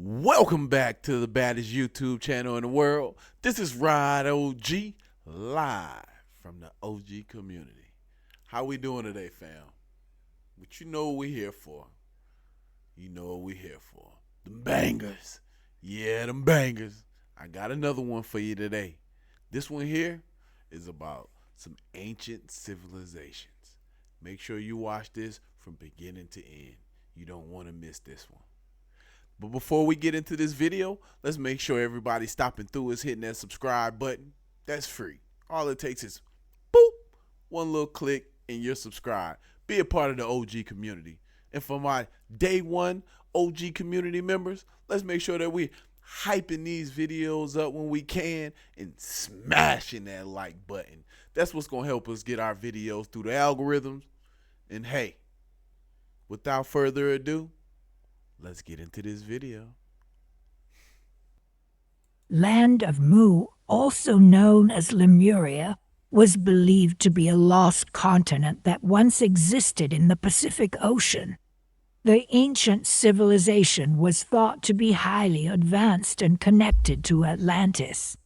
Welcome back to the baddest YouTube channel in the world. This is Ride OG, live from the OG community. How we doing today, fam? But you know what we're here for. You know what we're here for. Them bangers. Yeah, them bangers. I got another one for you today. This one here is about some ancient civilizations. Make sure you watch this from beginning to end. You don't want to miss this one. But before we get into this video, let's make sure everybody stopping through is hitting that subscribe button. That's free. All it takes is boop, one little click and you're subscribed. Be a part of the OG community. And for my day one OG community members, let's make sure that we're hyping these videos up when we can and smashing that like button. That's what's going to help us get our videos through the algorithms. And hey, without further ado, let's get into this video. Land of Mu, also known as Lemuria, was believed to be a lost continent that once existed in the Pacific Ocean. The ancient civilization was thought to be highly advanced and connected to Atlantis.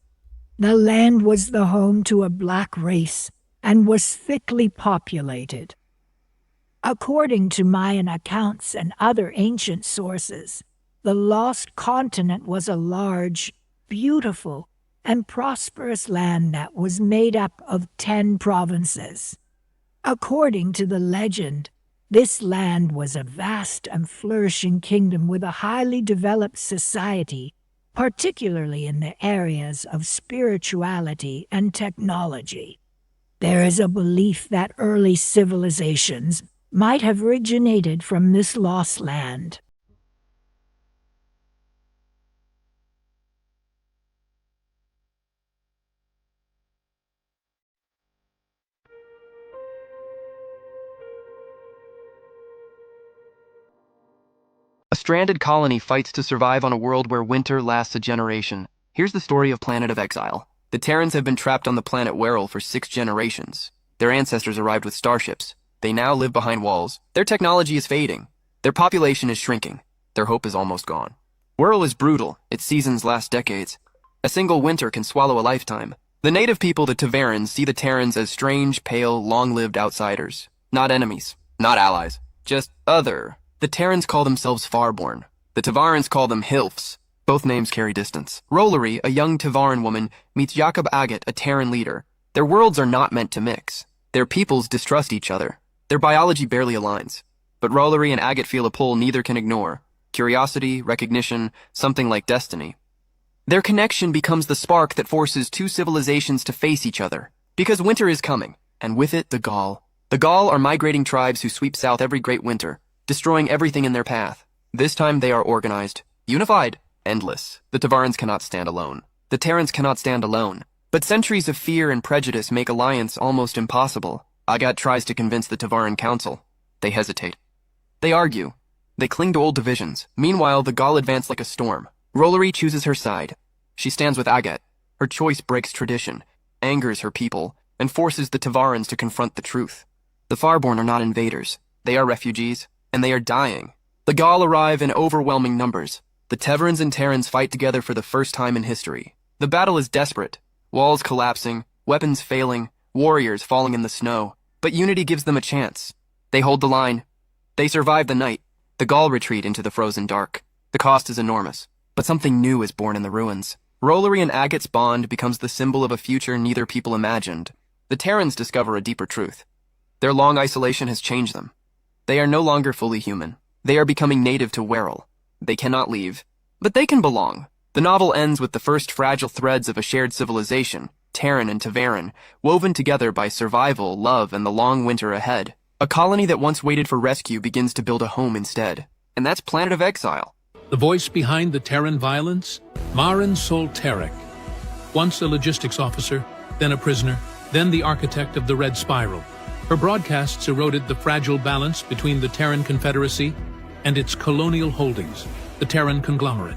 The land was the home to a black race and was thickly populated. According to Mayan accounts and other ancient sources, the lost continent was a large, beautiful, and prosperous land that was made up of 10 provinces. According to the legend, this land was a vast and flourishing kingdom with a highly developed society, particularly in the areas of spirituality and technology. There is a belief that early civilizations might have originated from this lost land. A stranded colony fights to survive on a world where winter lasts a generation. Here's the story of Planet of Exile. The Terrans have been trapped on the planet Werrell for 6 generations. Their ancestors arrived with starships. They now live behind walls. Their technology is fading. Their population is shrinking. Their hope is almost gone. Werrell is brutal. Its seasons last decades. A single winter can swallow a lifetime. The native people, the Terrans, see the Terrans as strange, pale, long-lived outsiders. Not enemies. Not allies. Just other. The Terrans call themselves Farborn. The Tavarans call them Hilfs. Both names carry distance. Rollery, a young Tavaran woman, meets Jakob Agate, a Terran leader. Their worlds are not meant to mix. Their peoples distrust each other. Their biology barely aligns. But Rollery and Agate feel a pull neither can ignore. Curiosity, recognition, something like destiny. Their connection becomes the spark that forces 2 civilizations to face each other. Because winter is coming, and with it the Gaul. The Gaul are migrating tribes who sweep south every great winter, destroying everything in their path. This time they are organized, unified, endless. The Tavarans cannot stand alone. The Terrans cannot stand alone. But centuries of fear and prejudice make alliance almost impossible. Agate tries to convince the Tavaran council. They hesitate. They argue. They cling to old divisions. Meanwhile, the Gaul advance like a storm. Rollery chooses her side. She stands with Agate. Her choice breaks tradition, angers her people, and forces the Tavarans to confront the truth. The Farborn are not invaders. They are refugees, and they are dying. The Gaul arrive in overwhelming numbers. The Tavarans and Terrans fight together for the first time in history. The battle is desperate. Walls collapsing, weapons failing, warriors falling in the snow. But unity gives them a chance. They hold the line. They survive the night. The Gaul retreat into the frozen dark. The cost is enormous. But something new is born in the ruins. Rollery and Agate's bond becomes the symbol of a future neither people imagined. The Terrans discover a deeper truth. Their long isolation has changed them. They are no longer fully human. They are becoming native to Werrell. They cannot leave. But they can belong. The novel ends with the first fragile threads of a shared civilization, Terran and Tavaran, woven together by survival, love, and the long winter ahead. A colony that once waited for rescue begins to build a home instead. And that's Planet of Exile. The voice behind the Terran violence? Maren Solterek. Once a logistics officer, then a prisoner, then the architect of the Red Spiral. Her broadcasts eroded the fragile balance between the Terran Confederacy and its colonial holdings, the Terran conglomerate.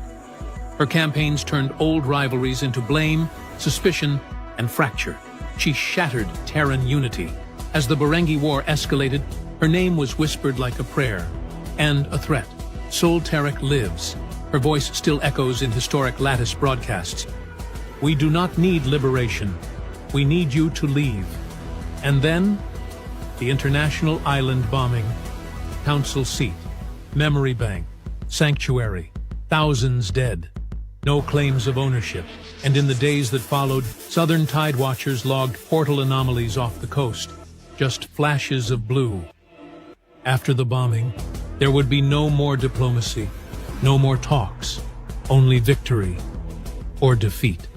Her campaigns turned old rivalries into blame, suspicion, and fracture. She shattered Terran unity. As the Barengi War escalated, her name was whispered like a prayer and a threat. Solterek lives, Her voice still echoes in historic Lattice broadcasts. We do not need liberation. We need you to leave. And then, the international island bombing, council seat, memory bank, sanctuary, thousands dead, no claims of ownership. And in the days that followed, Southern Tide Watchers logged portal anomalies off the coast, just flashes of blue. After the bombing, there would be no more diplomacy, no more talks, only victory or defeat.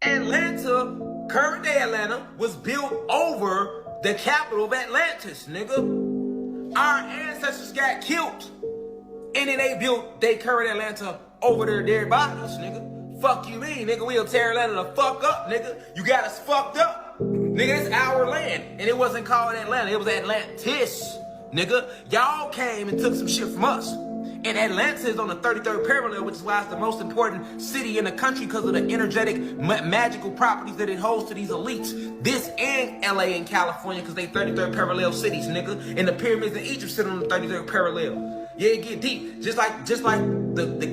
Atlanta, current day Atlanta, was built over the capital of Atlantis, nigga. Our ancestors got killed. And then they built their current Atlanta over their dead bodies, nigga. Fuck you mean, nigga? We'll tear Atlanta the fuck up, nigga. You got us fucked up. Nigga, it's our land. And it wasn't called Atlanta, it was Atlantis, nigga. Y'all came and took some shit from us. And Atlantis is on the 33rd parallel, which is why it's the most important city in the country because of the energetic, magical properties that it holds to these elites. This and LA and California because they 33rd parallel cities, nigga. And the pyramids in Egypt sit on the 33rd parallel. Yeah, it get deep. Just like the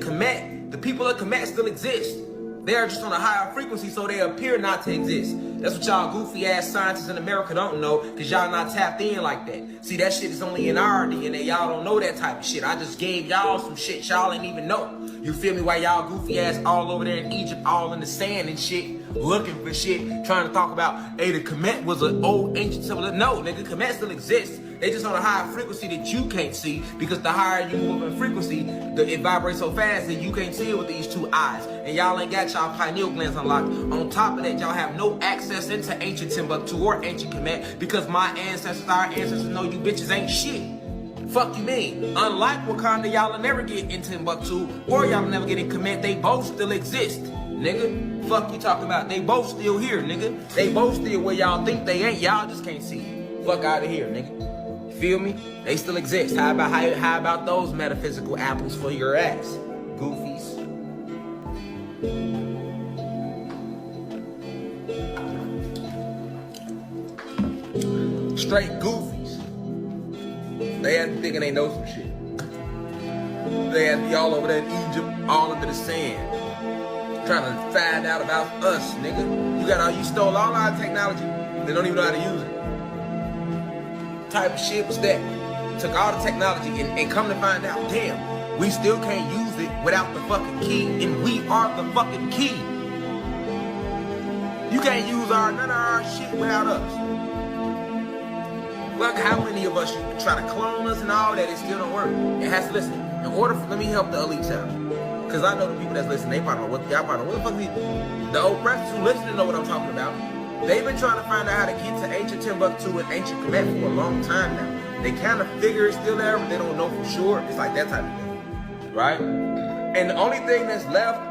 Kemet, the people of Kemet still exist. They are just on a higher frequency, so they appear not to exist. That's what y'all goofy ass scientists in America don't know, because y'all not tapped in like that. See, that shit is only in our DNA. Y'all don't know that type of shit. I just gave y'all some shit y'all ain't even know. You feel me? Why y'all goofy ass all over there in Egypt, all in the sand and shit, looking for shit, trying to talk about, hey, the Kemet was an old ancient symbol. No, nigga, Kemet still exists. They just on a higher frequency that you can't see, because the higher you move in frequency, it vibrates so fast that you can't see it with these two eyes. And y'all ain't got y'all pineal glands unlocked. On top of that, y'all have no access into ancient Timbuktu or ancient Kemet, because our ancestors know you bitches ain't shit. Fuck you mean? Unlike Wakanda, y'all will never get in Timbuktu, or y'all will never get in Kemet. They both still exist, nigga. Fuck you talking about? They both still here, nigga. They both still where y'all think they ain't. Y'all just can't see. Fuck out of here, nigga. Feel me? They still exist. How about those metaphysical apples for your ass, goofies? Straight goofies. They had me thinking they know some shit. They had me all over there in Egypt, all under the sand, trying to find out about us, nigga. You stole all our technology. They don't even know how to use it. Type of shit was that? Took all the technology and come to find out, damn, we still can't use it without the fucking key, and we are the fucking key. You can't use none of our shit without us. Look how many of us you try to clone us and all that, it still don't work. It has to listen. Let me help the elites out. Cause I know the people that's listening, they probably know what the fuck the oppressors who listen know what I'm talking about. They've been trying to find out how to get to ancient Timbuktu and ancient Kemet for a long time now. They kind of figure it's still there, but they don't know for sure. It's like that type of thing, right? And the only thing that's left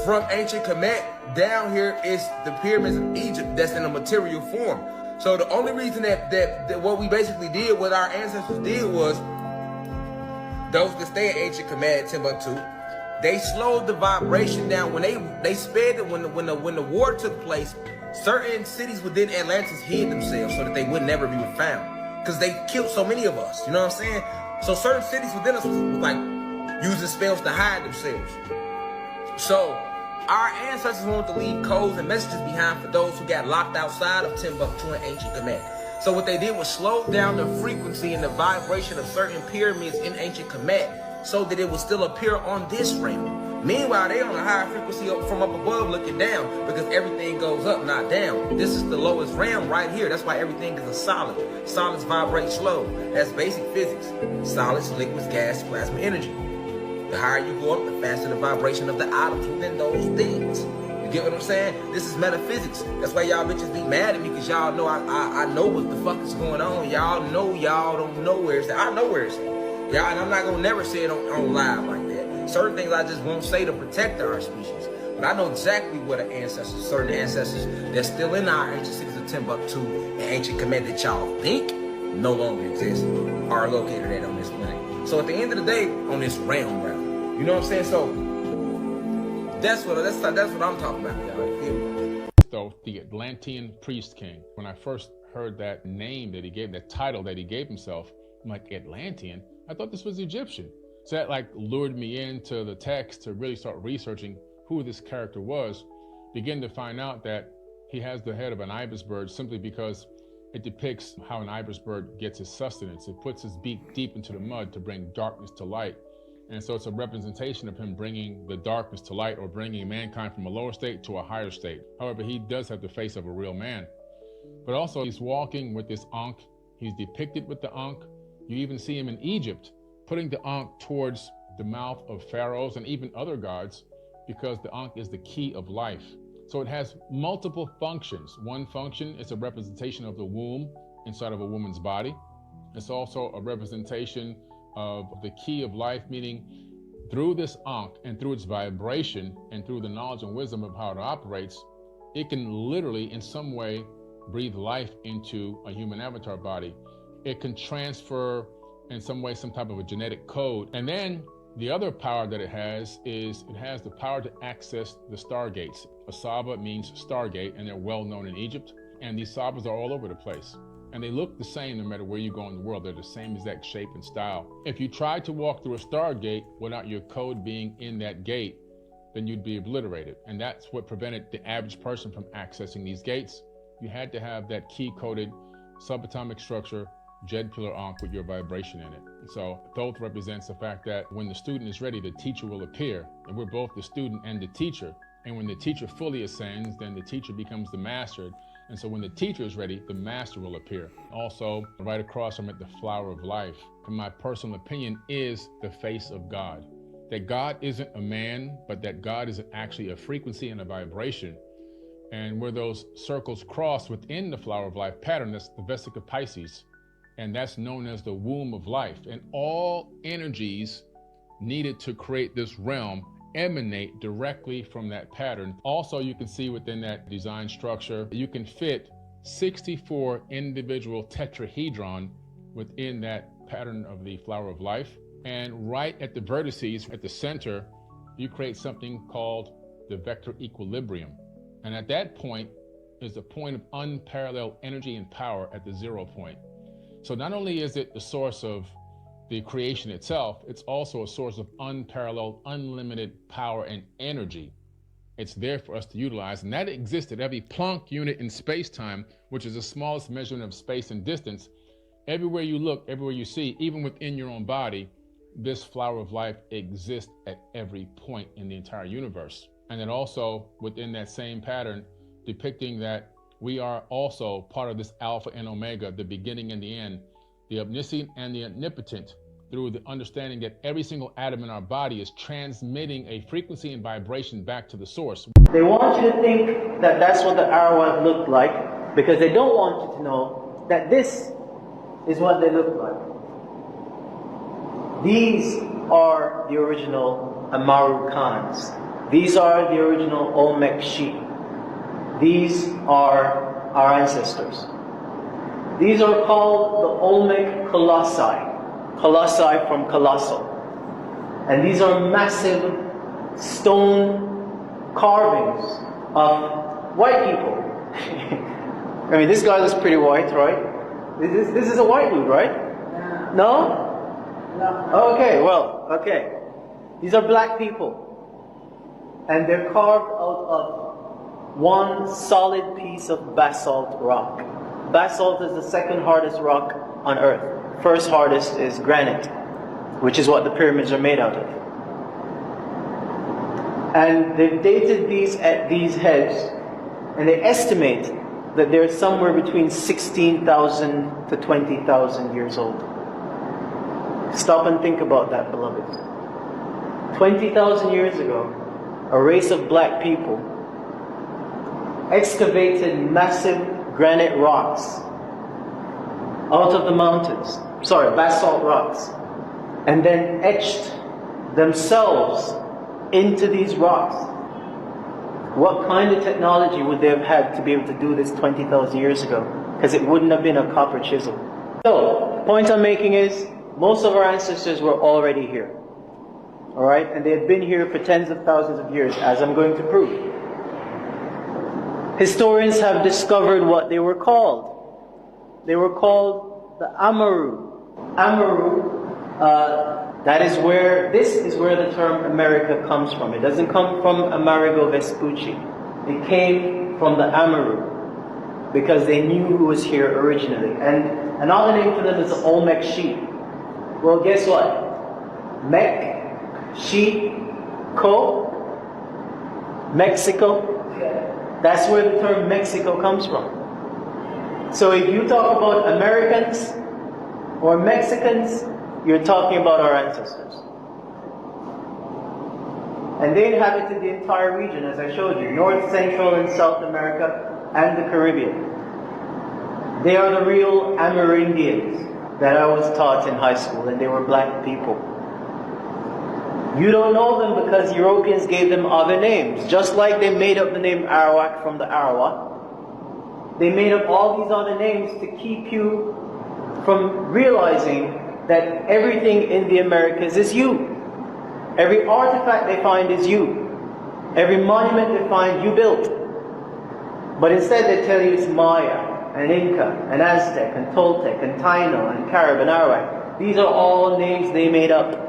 from ancient Kemet down here is the pyramids of Egypt that's in a material form. So the only reason that what we basically did, what our ancestors did, was those that stay in ancient Kemet, Timbuktu, they slowed the vibration down. When they sped it, when the war took place, certain cities within Atlantis hid themselves so that they would never be found. Because they killed so many of us, you know what I'm saying? So certain cities within us was like using spells to hide themselves. So our ancestors wanted to leave codes and messages behind for those who got locked outside of Timbuktu and ancient Kemet. So what they did was slow down the frequency and the vibration of certain pyramids in ancient Kemet so that it would still appear on this realm. Meanwhile, they on a higher frequency from up above looking down, because everything goes up, not down. This is the lowest realm right here. That's why everything is a solid. Solids vibrate slow. That's basic physics. Solids, liquids, gas, plasma, energy. The higher you go up, the faster the vibration of the atoms within those things. You get what I'm saying? This is metaphysics. That's why y'all bitches be mad at me, because y'all know I know what the fuck is going on. Y'all know y'all don't know where it's at. I know where it's at. Y'all, and I'm not gonna never say it on live like that. Certain things I just won't say to protect our species. But I know exactly what certain ancestors that's still in our ancient cities of Timbuktu and ancient Kemet that y'all think no longer exist are located at on this planet. So at the end of the day, on this realm, rather. You know what I'm saying? So that's what I'm talking about, y'all. So the Atlantean priest king. When I first heard that name that he gave, that title that he gave himself, I'm like, Atlantean? I thought this was Egyptian. So that like lured me into the text to really start researching who this character was, begin to find out that he has the head of an ibis bird simply because it depicts how an ibis bird gets his sustenance. It puts his beak deep into the mud to bring darkness to light. And so it's a representation of him bringing the darkness to light, or bringing mankind from a lower state to a higher state. However, he does have the face of a real man. But also he's walking with this Ankh. He's depicted with the Ankh. You even see him in Egypt, putting the Ankh towards the mouth of pharaohs and even other gods, because the Ankh is the key of life. So it has multiple functions. One function is a representation of the womb inside of a woman's body. It's also a representation of the key of life, meaning through this Ankh and through its vibration and through the knowledge and wisdom of how it operates, it can literally in some way breathe life into a human avatar body. It can transfer in some way some type of a genetic code. And then the other power that it has is it has the power to access the stargates. A Saba means stargate, and they're well known in Egypt. And these Sabas are all over the place. And they look the same no matter where you go in the world. They're the same exact shape and style. If you tried to walk through a stargate without your code being in that gate, then you'd be obliterated. And that's what prevented the average person from accessing these gates. You had to have that key-coded subatomic structure, Jed Pillar Ankh, with your vibration in it. So Thoth represents the fact that when the student is ready, the teacher will appear. And we're both the student and the teacher. And when the teacher fully ascends, then the teacher becomes the master. And so when the teacher is ready, the master will appear. Also, right across from it, the flower of life, from my personal opinion, is the face of God. That God isn't a man, but that God is actually a frequency and a vibration. And where those circles cross within the flower of life pattern, that's the Vesica Pisces. And that's known as the womb of life. And all energies needed to create this realm emanate directly from that pattern. Also, you can see within that design structure, you can fit 64 individual tetrahedron within that pattern of the flower of life. And right at the vertices, at the center, you create something called the vector equilibrium. And at that point is the point of unparalleled energy and power at the 0 point. So not only is it the source of the creation itself, it's also a source of unparalleled, unlimited power and energy. It's there for us to utilize, and that exists at every Planck unit in space-time, which is the smallest measurement of space and distance. Everywhere you look, everywhere you see, even within your own body, this flower of life exists at every point in the entire universe. And then also within that same pattern, depicting that we are also part of this Alpha and Omega, the beginning and the end, the omniscient and the omnipotent, through the understanding that every single atom in our body is transmitting a frequency and vibration back to the source. They want you to think that that's what the Arawak looked like, because they don't want you to know that this is what they look like. These are the original Amaru Khans. These are the original Olmec sheep. These are our ancestors. These are called the Olmec Colossi. Colossi from colossal. And these are massive stone carvings of white people. I mean, this guy looks pretty white, right? This is a white dude, right? No? No. Okay, well, okay. These are black people. And they're carved out of one solid piece of basalt rock. Basalt is the second hardest rock on Earth. First hardest is granite, which is what the pyramids are made out of. And they've dated these heads, and they estimate that they're somewhere between 16,000 to 20,000 years old. Stop and think about that, beloved. 20,000 years ago, a race of black people excavated massive granite rocks out of the mountains, basalt rocks, and then etched themselves into these rocks. What kind of technology would they have had to be able to do this 20,000 years ago? Because it wouldn't have been a copper chisel. So, the point I'm making is, most of our ancestors were already here. Alright? And they had been here for tens of thousands of years, as I'm going to prove. Historians have discovered what they were called. They were called the Amaru. Amaru This is where the term America comes from. It doesn't come from Amerigo Vespucci. It came from the Amaru, because they knew who was here originally. And another name for them is the Olmec sheep. Well, guess what? Mech, sheep, co, Mexico. That's where the term Mexico comes from. So if you talk about Americans or Mexicans, you're talking about our ancestors. And they inhabited the entire region, as I showed you, North, Central, and South America, and the Caribbean. They are the real Amerindians that I was taught in high school, and they were black people. You don't know them because Europeans gave them other names. Just like they made up the name Arawak from the Arawak, they made up all these other names to keep you from realizing that everything in the Americas is you. Every artifact they find is you. Every monument they find, you built. But instead they tell you it's Maya, and Inca, and Aztec, and Toltec, and Taino, and Carib, and Arawak. These are all names they made up.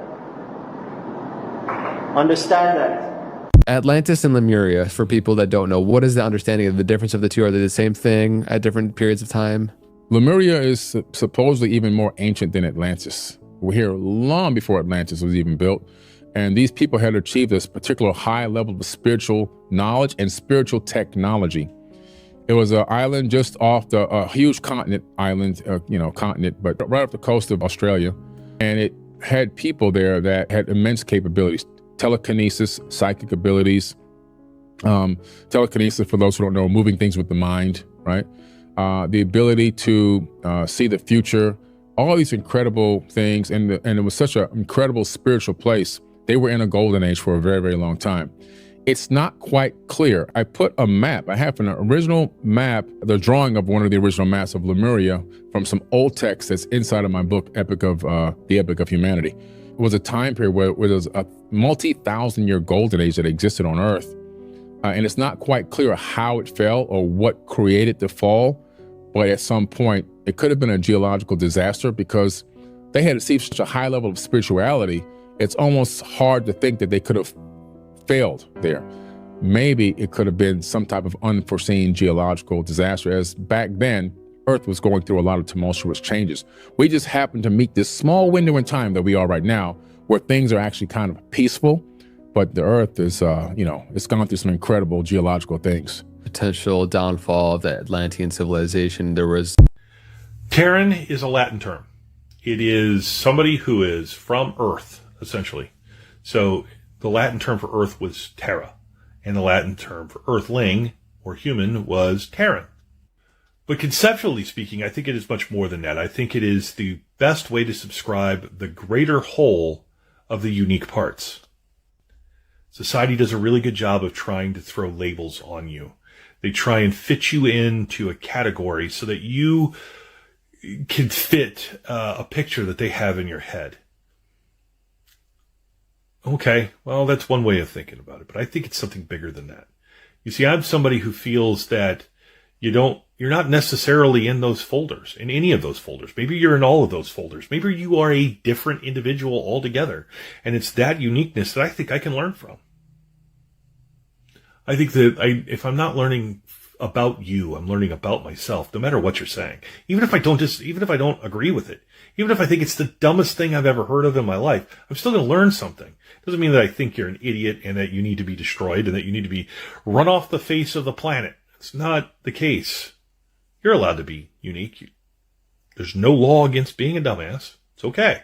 Understand that. Atlantis and Lemuria, for people that don't know, what is the understanding of the difference of the two? Are they the same thing at different periods of time? Lemuria is supposedly even more ancient than Atlantis. We're here long before Atlantis was even built. And these people had achieved this particular high level of spiritual knowledge and spiritual technology. It was an island just off a huge continent, but right off the coast of Australia. And it had people there that had immense capabilities, telekinesis, psychic abilities. Telekinesis, for those who don't know, moving things with the mind, right? The ability to see the future, all these incredible things. And it was such an incredible spiritual place. They were in a golden age for a very, very long time. It's not quite clear. I put a map. I have an original map, the drawing of one of the original maps of Lemuria from some old text that's inside of my book, The Epic of Humanity. It was a time period where there was a multi-thousand-year golden age that existed on Earth. And it's not quite clear how it fell or what created the fall. But at some point, it could have been a geological disaster because they had achieved such a high level of spirituality. It's almost hard to think that they could have failed there. Maybe it could have been some type of unforeseen geological disaster, as back then, Earth was going through a lot of tumultuous changes. We just happened to meet this small window in time that we are right now, where things are actually kind of peaceful, but the Earth is, it's gone through some incredible geological things. Potential downfall of the Atlantean civilization. Terran is a Latin term. It is somebody who is from Earth, essentially. So the Latin term for Earth was terra, and the Latin term for earthling or human was Terran. But conceptually speaking, I think it is much more than that. I think it is the best way to subscribe the greater whole of the unique parts. Society does a really good job of trying to throw labels on you. They try and fit you into a category so that you can fit a picture that they have in your head. Okay, well, that's one way of thinking about it, but I think it's something bigger than that. You see, I'm somebody who feels that you're not necessarily in those folders, in any of those folders. Maybe you're in all of those folders. Maybe you are a different individual altogether. And it's that uniqueness that I think I can learn from. I think that if I'm not learning about you, I'm learning about myself, no matter what you're saying. Even if I don't agree with it, even if I think it's the dumbest thing I've ever heard of in my life, I'm still going to learn something. It doesn't mean that I think you're an idiot and that you need to be destroyed and that you need to be run off the face of the planet. It's not the case. You're allowed to be unique. There's no law against being a dumbass. It's okay.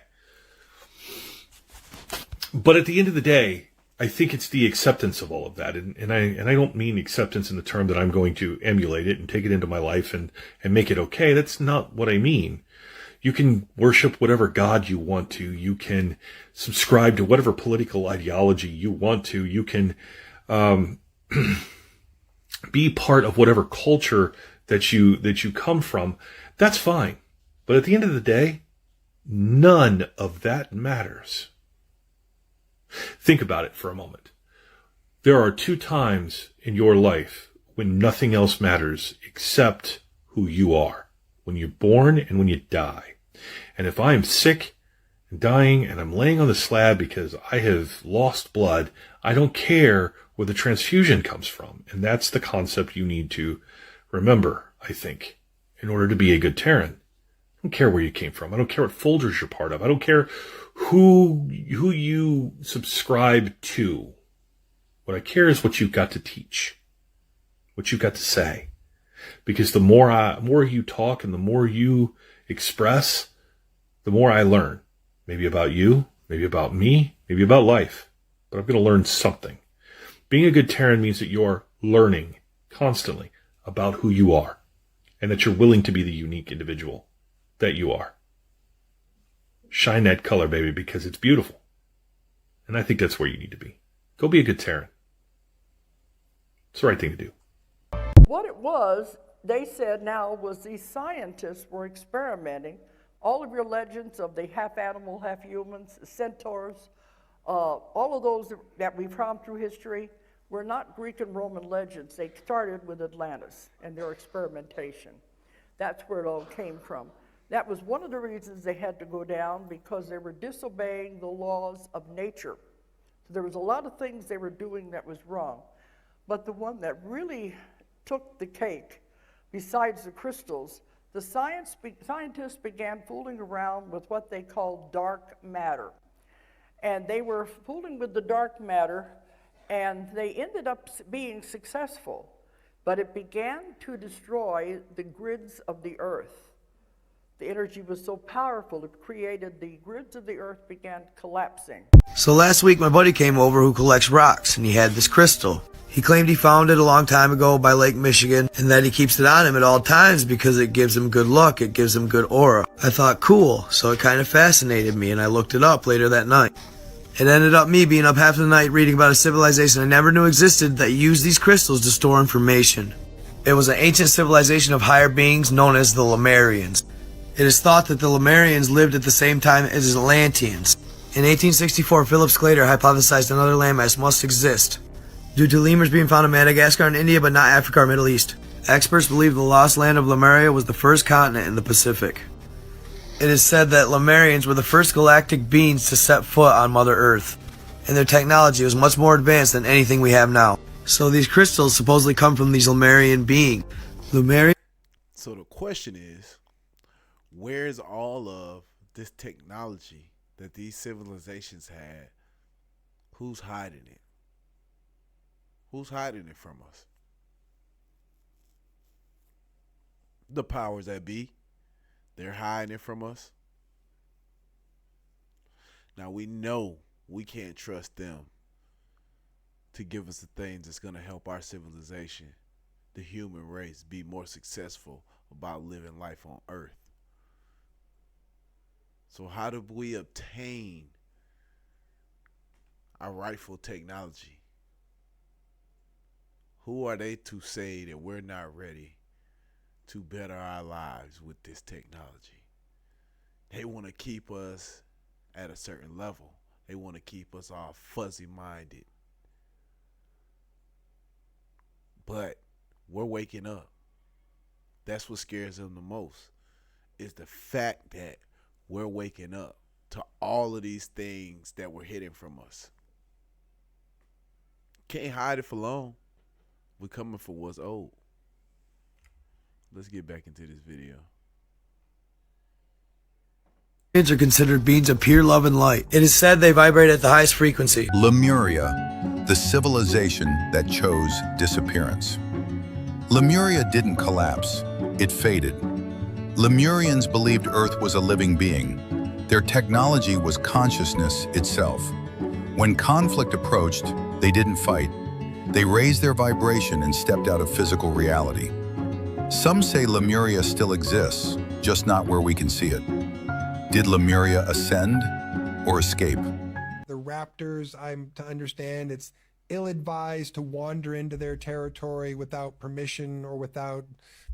But at the end of the day, I think it's the acceptance of all of that. And I don't mean acceptance in the term that I'm going to emulate it and take it into my life and make it okay. That's not what I mean. You can worship whatever God you want to. You can subscribe to whatever political ideology you want to. You can be part of whatever culture that you come from. That's fine. But at the end of the day, none of that matters. Think about it for a moment. There are 2 times in your life when nothing else matters except who you are. When you're born and when you die. And if I'm sick and dying, and I'm laying on the slab because I have lost blood. I don't care where the transfusion comes from. And that's the concept you need to remember, I think, in order to be a good Terran. I don't care where you came from. I don't care what folders you're part of. I don't care who you subscribe to. What I care is what you've got to teach, what you've got to say. Because the more you talk and the more you express, the more I learn. Maybe about you, maybe about me, maybe about life. But I'm going to learn something. Being a good Terran means that you're learning constantly about who you are, and that you're willing to be the unique individual that you are. Shine that color, baby, because it's beautiful. And I think that's where you need to be. Go be a good Terran. It's the right thing to do. What it was, they said now, was these scientists were experimenting. All of your legends of the half animal, half humans, centaurs, all of those that we've found through history were not Greek and Roman legends. They started with Atlantis and their experimentation. That's where it all came from. That was one of the reasons they had to go down, because they were disobeying the laws of nature. So there was a lot of things they were doing that was wrong. But the one that really took the cake, besides the crystals, the scientists began fooling around with what they called dark matter. And they were fooling with the dark matter, and they ended up being successful. But it began to destroy the grids of the earth. The energy was so powerful, it created the grids of the earth began collapsing. So last week my buddy came over who collects rocks, and he had this crystal. He claimed he found it a long time ago by Lake Michigan, and that he keeps it on him at all times because it gives him good luck, it gives him good aura. I thought, cool, so it kind of fascinated me, and I looked it up later that night. It ended up me being up half the night reading about a civilization I never knew existed that used these crystals to store information. It was an ancient civilization of higher beings known as the Lemurians. It is thought that the Lemurians lived at the same time as Atlanteans. In 1864, Philip Sclater hypothesized another landmass must exist, due to lemurs being found in Madagascar and India, but not Africa or Middle East. Experts believe the lost land of Lemuria was the first continent in the Pacific. It is said that Lemurians were the first galactic beings to set foot on Mother Earth, and their technology was much more advanced than anything we have now. So these crystals supposedly come from these Lemurian beings. So the question is, where's all of this technology that these civilizations had? Who's hiding it? Who's hiding it from us? The powers that be. They're hiding it from us. Now we know we can't trust them to give us the things that's going to help our civilization, the human race, be more successful about living life on Earth. So how do we obtain our rightful technology? Who are they to say that we're not ready to better our lives with this technology? They want to keep us at a certain level. They want to keep us all fuzzy-minded. But we're waking up. That's what scares them the most, is the fact that we're waking up to all of these things that were hidden from us. Can't hide it for long. We're coming for what's old. Let's get back into this video. Are considered beings of pure love and light. It is said they vibrate at the highest frequency. Lemuria, the civilization that chose disappearance. Lemuria didn't collapse, it faded. Lemurians believed Earth was a living being. Their technology was consciousness itself. When conflict approached, they didn't fight. They raised their vibration and stepped out of physical reality. Some say Lemuria still exists, just not where we can see it. Did Lemuria ascend or escape? The raptors, I'm to understand, it's ill-advised to wander into their territory without permission or without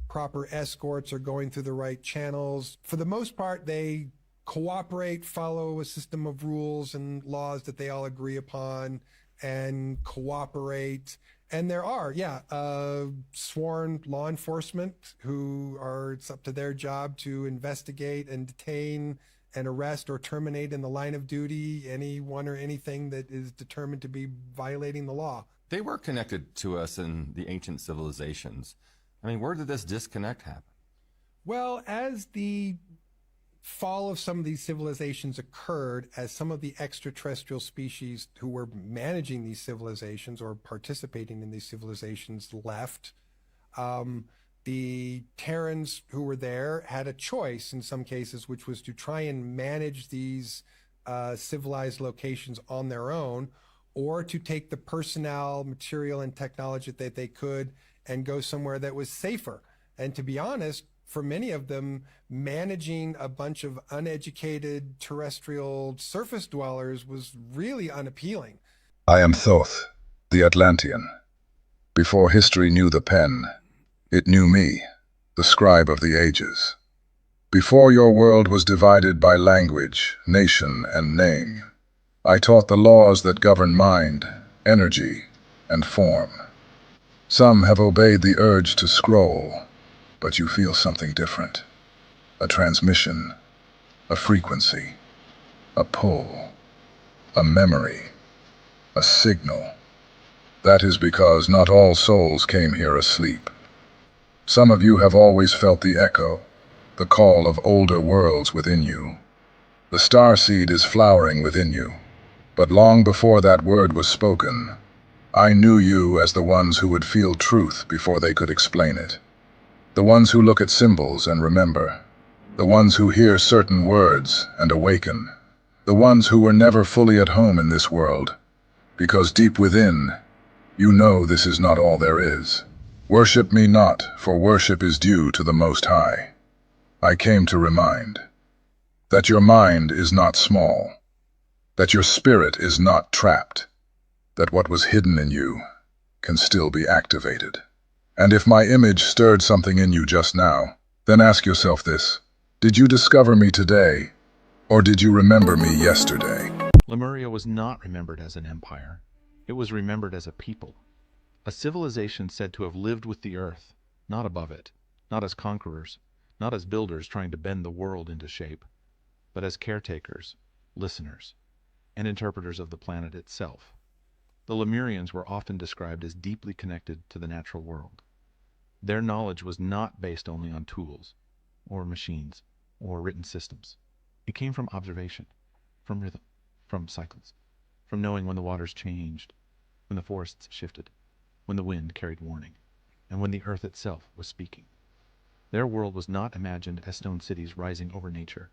proper escorts or going through the right channels. For the most part, they cooperate, follow a system of rules and laws that they all agree upon, and cooperate. And there are, sworn law enforcement who are, it's up to their job to investigate and detain and arrest or terminate in the line of duty anyone or anything that is determined to be violating the law. They were connected to us in the ancient civilizations. I mean, where did this disconnect happen? Well, as the fall of some of these civilizations occurred, as some of the extraterrestrial species who were managing these civilizations or participating in these civilizations left, the Terrans who were there had a choice in some cases, which was to try and manage these civilized locations on their own, or to take the personnel, material, and technology that they could and go somewhere that was safer. And to be honest, for many of them, managing a bunch of uneducated terrestrial surface dwellers was really unappealing. I am Thoth, the Atlantean. Before history knew the pen, it knew me, the scribe of the ages. Before your world was divided by language, nation, and name, I taught the laws that govern mind, energy, and form. Some have obeyed the urge to scroll, but you feel something different. A transmission, a frequency, a pull, a memory, a signal. That is because not all souls came here asleep. Some of you have always felt the echo, the call of older worlds within you. The starseed is flowering within you, but long before that word was spoken, I knew you as the ones who would feel truth before they could explain it. The ones who look at symbols and remember. The ones who hear certain words and awaken. The ones who were never fully at home in this world, because deep within, you know this is not all there is. Worship me not, for worship is due to the Most High. I came to remind that your mind is not small, that your spirit is not trapped, that what was hidden in you can still be activated. And if my image stirred something in you just now, then ask yourself this: did you discover me today, or did you remember me yesterday? Lemuria was not remembered as an empire. It was remembered as a people. A civilization said to have lived with the earth, not above it, not as conquerors, not as builders trying to bend the world into shape, but as caretakers, listeners, and interpreters of the planet itself. The Lemurians were often described as deeply connected to the natural world. Their knowledge was not based only on tools, or machines, or written systems. It came from observation, from rhythm, from cycles, from knowing when the waters changed, when the forests shifted, when the wind carried warning, and when the earth itself was speaking. Their world was not imagined as stone cities rising over nature.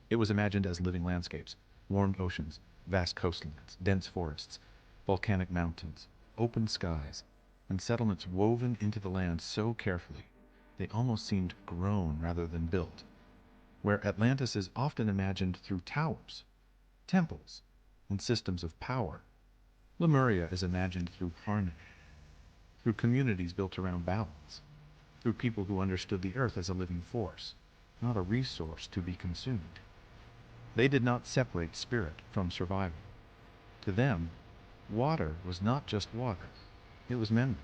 It was imagined as living landscapes, warmed oceans, vast coastlines, dense forests, volcanic mountains, open skies, and settlements woven into the land so carefully they almost seemed grown rather than built. Where Atlantis is often imagined through towers, temples, and systems of power, Lemuria is imagined through harmony, through communities built around balance, through people who understood the earth as a living force, not a resource to be consumed. They did not separate spirit from survival. To them, water was not just water, it was memory.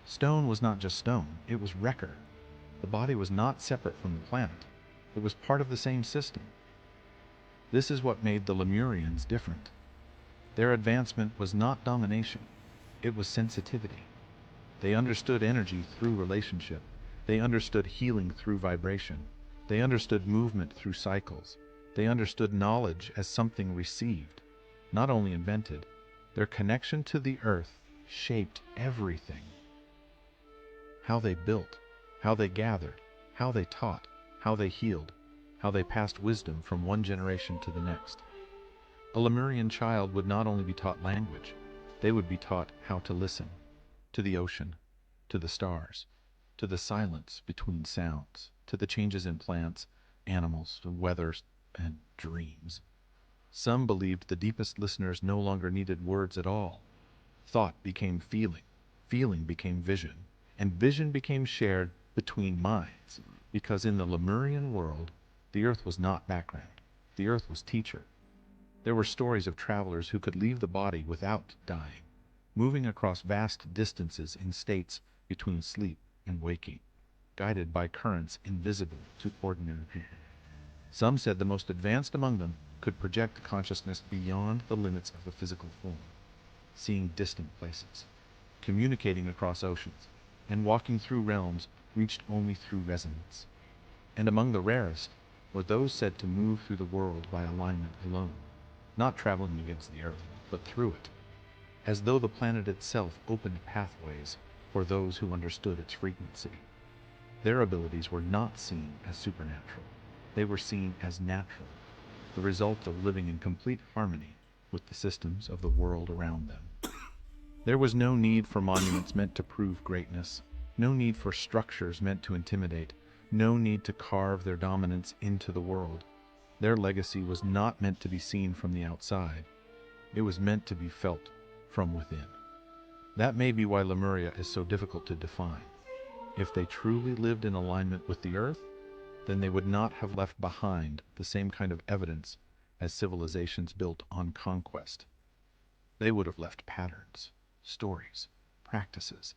Stone was not just stone, it was wrecker. The body was not separate from the planet, it was part of the same system. This is what made the Lemurians different. Their advancement was not domination, it was sensitivity. They understood energy through relationship. They understood healing through vibration. They understood movement through cycles. They understood knowledge as something received, not only invented. Their connection to the earth shaped everything. How they built, how they gathered, how they taught, how they healed, how they passed wisdom from one generation to the next. A Lemurian child would not only be taught language, they would be taught how to listen. To the ocean, to the stars, to the silence between sounds, to the changes in plants, animals, weather, and dreams. Some believed the deepest listeners no longer needed words at all. Thought became feeling, feeling became vision, and vision became shared between minds, because in the Lemurian world, the earth was not background, the earth was teacher. There were stories of travelers who could leave the body without dying, moving across vast distances in states between sleep and waking, guided by currents invisible to ordinary people. Some said the most advanced among them could project consciousness beyond the limits of the physical form, seeing distant places, communicating across oceans, and walking through realms reached only through resonance. And among the rarest were those said to move through the world by alignment alone, not traveling against the earth, but through it, as though the planet itself opened pathways for those who understood its frequency. Their abilities were not seen as supernatural. They were seen as natural, the result of living in complete harmony with the systems of the world around them. There was no need for monuments meant to prove greatness, no need for structures meant to intimidate, no need to carve their dominance into the world. Their legacy was not meant to be seen from the outside. It was meant to be felt from within. That may be why Lemuria is so difficult to define. If they truly lived in alignment with the earth, then they would not have left behind the same kind of evidence as civilizations built on conquest. They would have left patterns, stories, practices,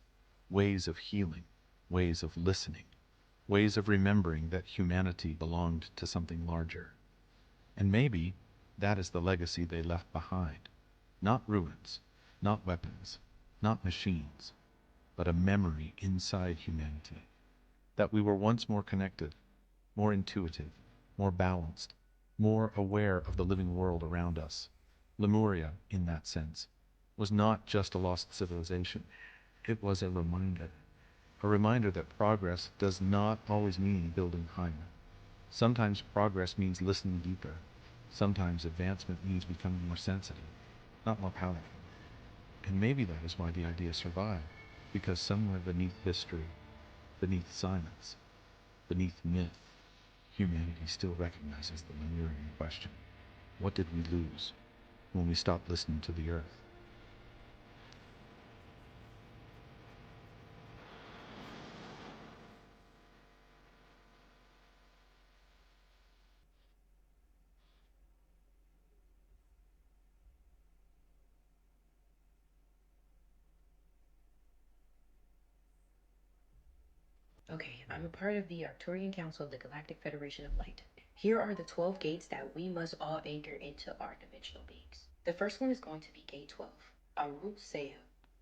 ways of healing, ways of listening, ways of remembering that humanity belonged to something larger. And maybe that is the legacy they left behind. Not ruins, not weapons, not machines, but a memory inside humanity. That we were once more connected, more intuitive, more balanced, more aware of the living world around us. Lemuria, in that sense, was not just a lost civilization. It was a reminder that progress does not always mean building higher. Sometimes progress means listening deeper. Sometimes advancement means becoming more sensitive, not more powerful. And maybe that is why the idea survived, because somewhere beneath history, beneath silence, beneath myth, humanity still recognizes the Lemurian question. What did we lose when we stopped listening to the earth? Okay, I'm a part of the Arcturian Council of the Galactic Federation of Light. Here are the 12 gates that we must all anchor into our dimensional beings. The first one is going to be Gate 12, Arut Seya.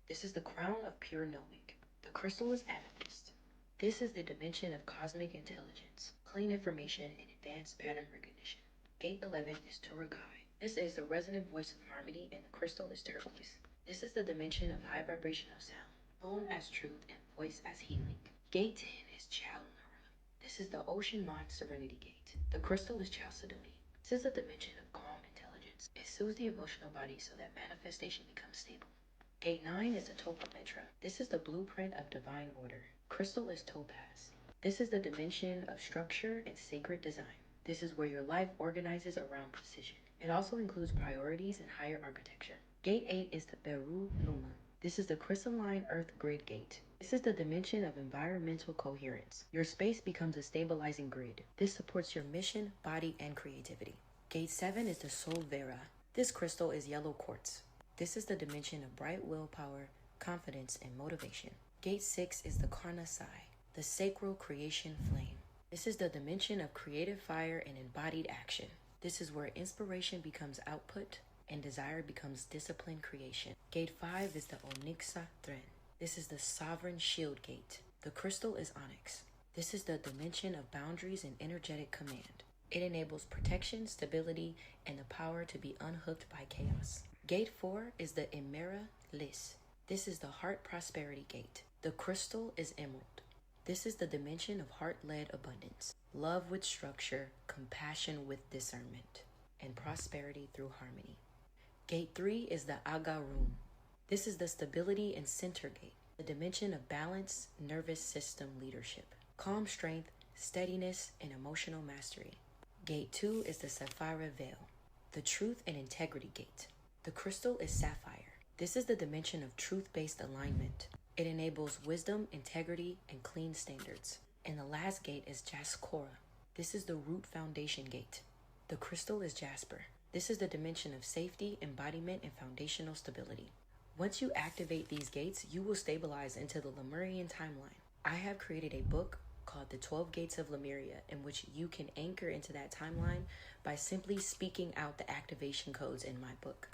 This is the crown of pure knowing. The crystal is amethyst. This is the dimension of cosmic intelligence, clean information, and advanced pattern recognition. Gate 11 is Turukai. This is the resonant voice of harmony, and the crystal is turquoise. This is the dimension of high vibration of sound, tone as truth, and voice as healing. Gate 10 is Chalnara. This is the Ocean Mind Serenity Gate. The crystal is Chalcedony. This is the dimension of calm intelligence. It soothes the emotional body so that manifestation becomes stable. Gate 9 is the Topometra. This is the blueprint of divine order. Crystal is Topaz. This is the dimension of structure and sacred design. This is where your life organizes around precision. It also includes priorities and higher architecture. Gate 8 is the Beru Numa. This is the crystalline earth grid gate. This is the dimension of environmental coherence. Your space becomes a stabilizing grid. This supports your mission, body, and creativity. Gate 7 is the Sol Vera. This crystal is yellow quartz. This is the dimension of bright willpower, confidence, and motivation. Gate 6 is the Karna Sai, the sacral creation flame. This is the dimension of creative fire and embodied action. This is where inspiration becomes output and desire becomes disciplined creation. Gate 5 is the Onyxa Thread. This is the sovereign shield gate. The crystal is onyx. This is the dimension of boundaries and energetic command. It enables protection, stability, and the power to be unhooked by chaos. Gate 4 is the Emera Lis. This is the heart prosperity gate. The crystal is emerald. This is the dimension of heart-led abundance, love with structure, compassion with discernment, and prosperity through harmony. Gate 3 is the Aga Room. This is the stability and center gate, the dimension of balance, nervous system leadership, calm strength, steadiness, and emotional mastery. Gate 2 is the Sapphire Veil, the truth and integrity gate. The crystal is sapphire. This is the dimension of truth-based alignment. It enables wisdom, integrity, and clean standards. And the last gate is Jaskora. This is the root foundation gate. The crystal is jasper. This is the dimension of safety, embodiment, and foundational stability. Once you activate these gates, you will stabilize into the Lemurian timeline. I have created a book called the 12 Gates of Lemuria, in which you can anchor into that timeline by simply speaking out the activation codes in my book.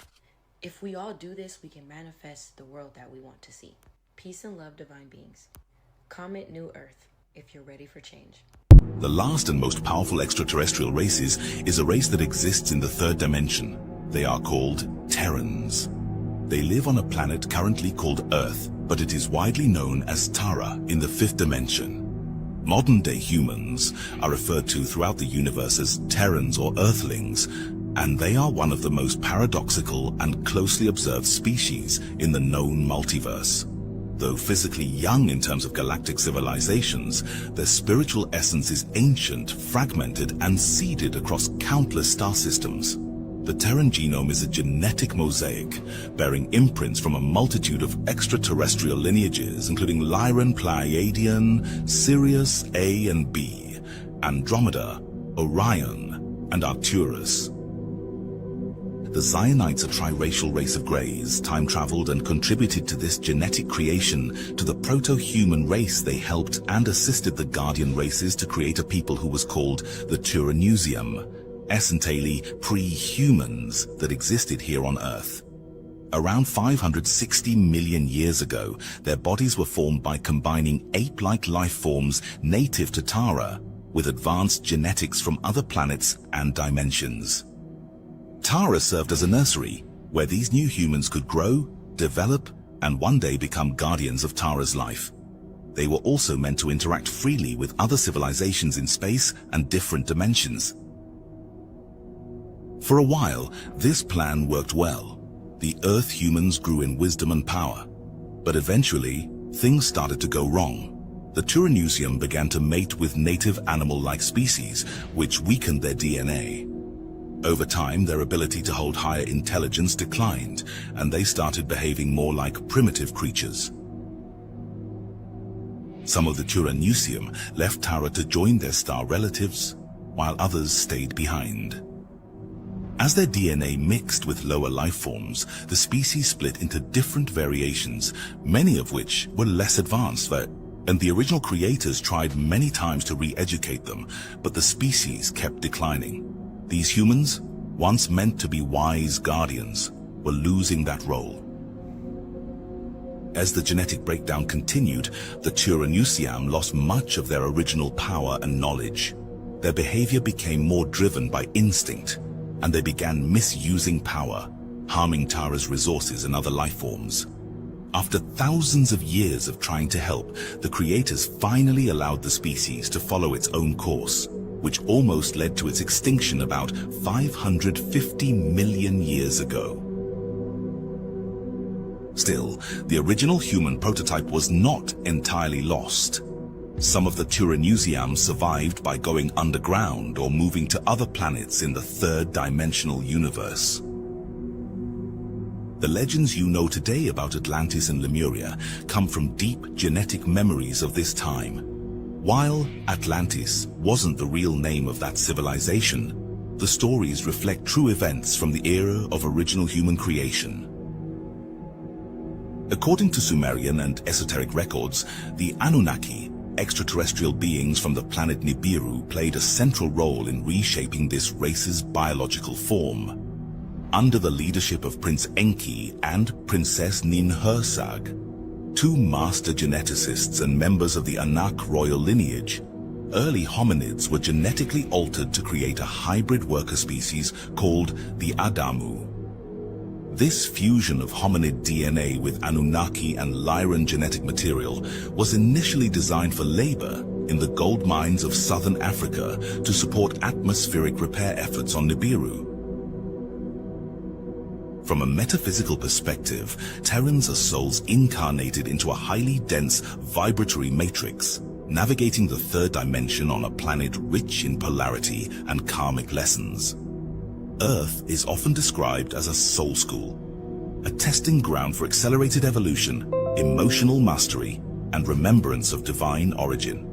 If we all do this, we can manifest the world that we want to see. Peace and love, divine beings. Comment New Earth if you're ready for change. The last and most powerful extraterrestrial races is a race that exists in the third dimension. They are called Terrans. They live on a planet currently called Earth, but it is widely known as Tara in the fifth dimension. Modern-day humans are referred to throughout the universe as Terrans or Earthlings, and they are one of the most paradoxical and closely observed species in the known multiverse. Though physically young in terms of galactic civilizations, their spiritual essence is ancient, fragmented, and seeded across countless star systems. The Terran genome is a genetic mosaic, bearing imprints from a multitude of extraterrestrial lineages, including Lyran, Pleiadian, Sirius A and B, Andromeda, Orion, and Arcturus. The Zionites, a triracial race of greys, time-traveled and contributed to this genetic creation to the proto-human race. They helped and assisted the Guardian races to create a people who was called the Tyrannusium, essentially pre-humans that existed here on Earth. Around 560 million years ago, their bodies were formed by combining ape-like life forms native to Tara with advanced genetics from other planets and dimensions. Tara served as a nursery where these new humans could grow, develop, and one day become guardians of Tara's life. They were also meant to interact freely with other civilizations in space and different dimensions. For a while, this plan worked well. The Earth humans grew in wisdom and power, but eventually, things started to go wrong. The Tyrannusium began to mate with native animal-like species, which weakened their DNA. Over time, their ability to hold higher intelligence declined, and they started behaving more like primitive creatures. Some of the Tyrannusium left Tara to join their star relatives, while others stayed behind. As their DNA mixed with lower life forms, the species split into different variations, many of which were less advanced, and the original creators tried many times to re-educate them, but the species kept declining. These humans, once meant to be wise guardians, were losing that role. As the genetic breakdown continued, the Tyrannusium lost much of their original power and knowledge. Their behavior became more driven by instinct, and they began misusing power, harming Tara's resources and other life forms. After thousands of years of trying to help, the creators finally allowed the species to follow its own course, which almost led to its extinction about 550 million years ago. Still, the original human prototype was not entirely lost. Some of the Tyrannusium survived by going underground or moving to other planets in the third-dimensional universe. The legends you know today about Atlantis and Lemuria come from deep genetic memories of this time. While Atlantis wasn't the real name of that civilization, the stories reflect true events from the era of original human creation. According to Sumerian and esoteric records, the Anunnaki, extraterrestrial beings from the planet Nibiru, played a central role in reshaping this race's biological form. Under the leadership of Prince Enki and Princess Ninhursag, two master geneticists and members of the Anak royal lineage, early hominids were genetically altered to create a hybrid worker species called the Adamu. This fusion of hominid DNA with Anunnaki and Lyran genetic material was initially designed for labor in the gold mines of southern Africa to support atmospheric repair efforts on Nibiru. From a metaphysical perspective, Terrans are souls incarnated into a highly dense vibratory matrix, navigating the third dimension on a planet rich in polarity and karmic lessons. Earth is often described as a soul school, a testing ground for accelerated evolution, emotional mastery, and remembrance of divine origin.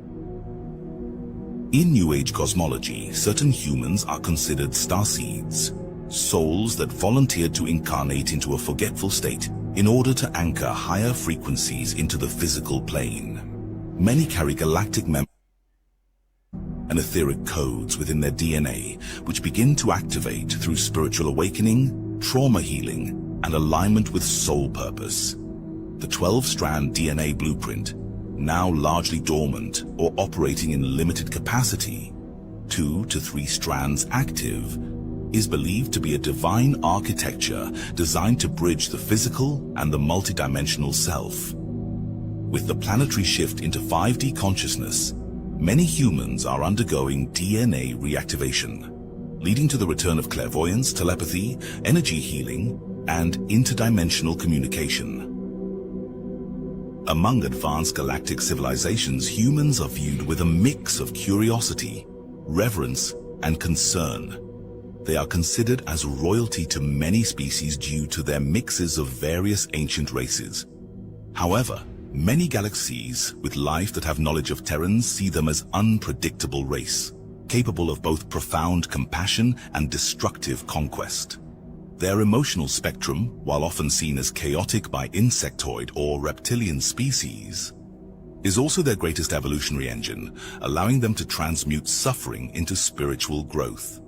In New Age cosmology, certain humans are considered starseeds, souls that volunteered to incarnate into a forgetful state in order to anchor higher frequencies into the physical plane. Many carry galactic memories and etheric codes within their DNA, which begin to activate through spiritual awakening, trauma healing, and alignment with soul purpose. The 12-strand DNA blueprint, now largely dormant or operating in limited capacity, 2 to 3 strands active, is believed to be a divine architecture designed to bridge the physical and the multidimensional self. With the planetary shift into 5D consciousness, many humans are undergoing DNA reactivation, leading to the return of clairvoyance, telepathy, energy healing, and interdimensional communication. Among advanced galactic civilizations, humans are viewed with a mix of curiosity, reverence, and concern. They are considered as royalty to many species due to their mixes of various ancient races. However, many galaxies with life that have knowledge of Terrans see them as unpredictable race, capable of both profound compassion and destructive conquest. Their emotional spectrum, while often seen as chaotic by insectoid or reptilian species, is also their greatest evolutionary engine, allowing them to transmute suffering into spiritual growth.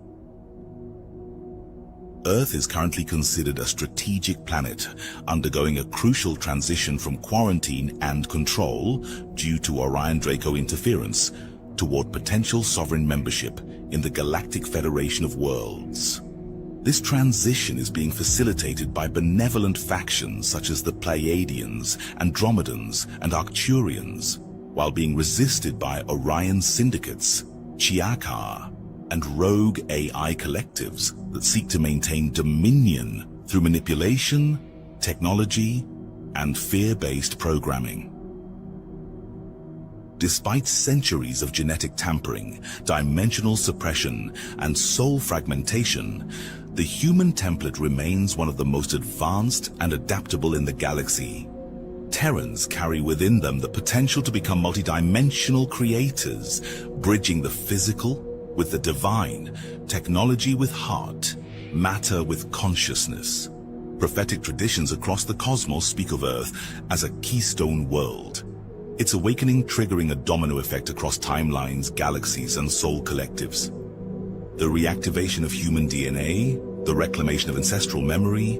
Earth is currently considered a strategic planet, undergoing a crucial transition from quarantine and control due to Orion Draco interference toward potential sovereign membership in the Galactic Federation of Worlds. This transition is being facilitated by benevolent factions such as the Pleiadians, Andromedans, and Arcturians, while being resisted by Orion syndicates, Chiakar, and rogue AI collectives that seek to maintain dominion through manipulation, technology, and fear-based programming. Despite centuries of genetic tampering, dimensional suppression, and soul fragmentation, the human template remains one of the most advanced and adaptable in the galaxy. Terrans carry within them the potential to become multidimensional creators, bridging the physical with the divine, technology with heart, matter with consciousness. Prophetic traditions across the cosmos speak of Earth as a keystone world, its awakening triggering a domino effect across timelines, galaxies, and soul collectives. The reactivation of human DNA, the reclamation of ancestral memory,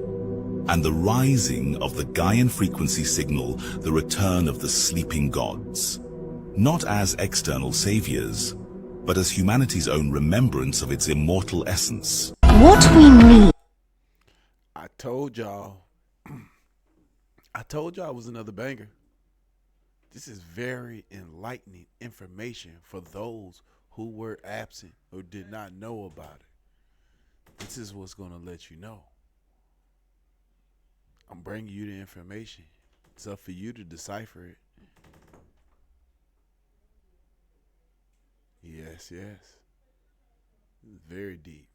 and the rising of the Gaian frequency signal the return of the sleeping gods, not as external saviors, but as humanity's own remembrance of its immortal essence. What we need. I told y'all it was another banger. This is very enlightening information for those who were absent or did not know about it. This is what's going to let you know. I'm bringing you the information. It's up for you to decipher it. Yes. It's very deep.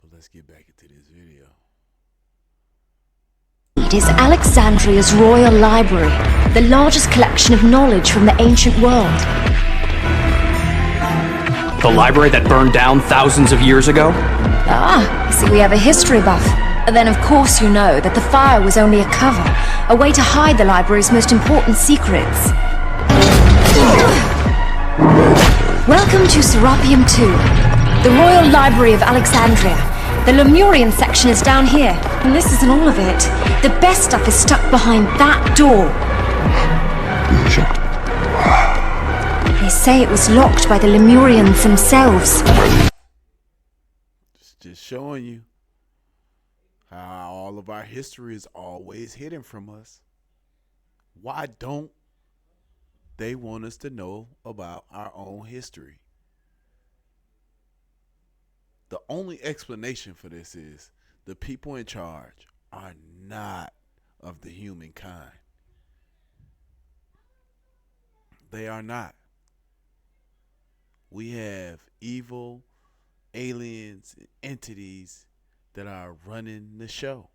But let's get back into this video. It is Alexandria's Royal Library, the largest collection of knowledge from the ancient world. The library that burned down thousands of years ago? Ah, so we have a history buff. Then of course you know that the fire was only a cover, a way to hide the library's most important secrets. Welcome to Serapeum 2, the Royal Library of Alexandria. The Lemurian section is down here, and this isn't all of it. The best stuff is stuck behind that door. They say it was locked by the Lemurians themselves. Just showing you how all of our history is always hidden from us. Why don't they want us to know about our own history? The only explanation for this is the people in charge are not of the humankind. They are not. We have evil aliens and entities that are running the show.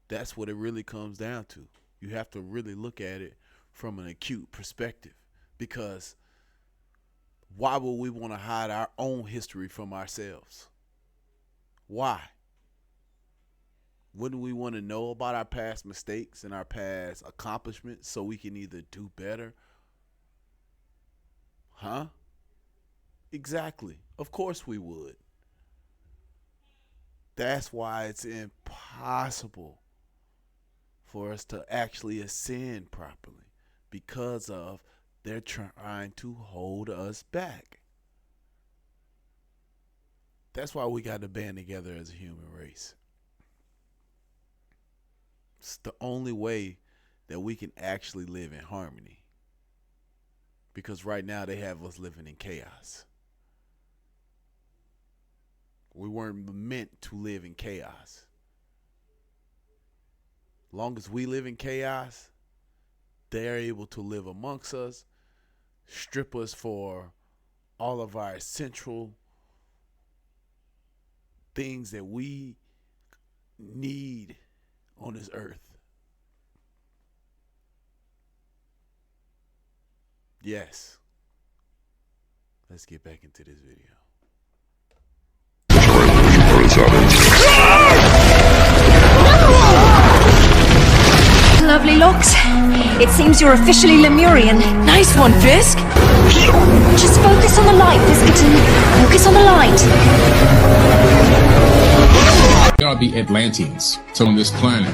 That's what it really comes down to. You have to really look at it from an acute perspective, because why would we want to hide our own history from ourselves? Why? Wouldn't we want to know about our past mistakes and our past accomplishments so we can either do better? Huh? Exactly. Of course we would. That's why it's impossible for us to actually ascend properly, because of they're trying to hold us back. That's why we got to band together as a human race. It's the only way that we can actually live in harmony. Because right now they have us living in chaos. We weren't meant to live in chaos. Long as we live in chaos, they're able to live amongst us, strip us for all of our essential things that we need on this earth. Yes. Let's get back into this video. Lovely locks. It seems you're officially Lemurian. Nice one, Fisk. Just focus on the light, Fiskerton. Focus on the light. There ought to be Atlanteans. So on this planet.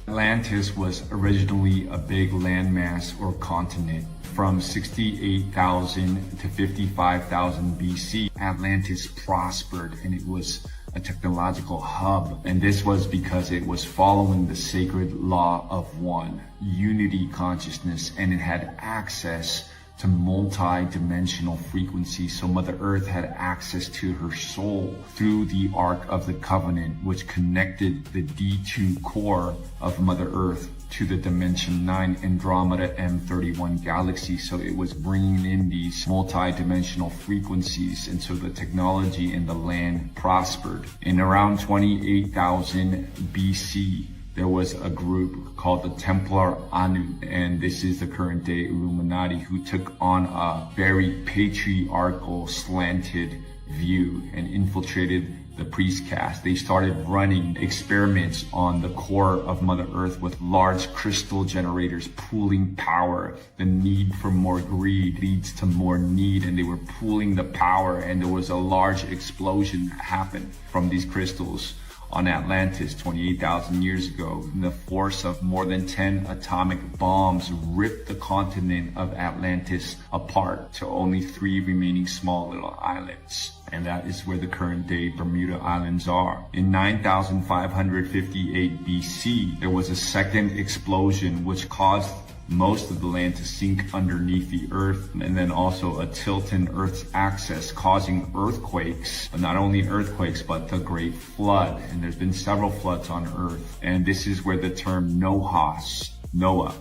Atlantis was originally a big landmass or continent. From 68,000 to 55,000 BC, Atlantis prospered and it was a technological hub. And this was because it was following the sacred law of one, unity consciousness, and it had access to multi-dimensional frequencies. So Mother Earth had access to her soul through the Ark of the Covenant, which connected the D2 core of Mother Earth to the Dimension 9 Andromeda M31 galaxy. So it was bringing in these multi-dimensional frequencies, and so the technology in the land prospered. In around 28,000 BC, there was a group called the Templar Anu, and this is the current day Illuminati, who took on a very patriarchal, slanted view and infiltrated the priest caste. They started running experiments on the core of Mother Earth with large crystal generators pooling power. The need for more greed leads to more need, and they were pooling the power, and there was a large explosion that happened from these crystals on Atlantis 28,000 years ago. And the force of more than 10 atomic bombs ripped the continent of Atlantis apart to only 3 remaining small little islands. And that is where the current day Bermuda Islands are. In 9,558 BC, there was a second explosion which caused most of the land to sink underneath the earth, and then also a tilt in Earth's axis, causing earthquakes, but not only earthquakes, but the Great Flood. And there's been several floods on Earth, and this is where the term Noahs, Noah,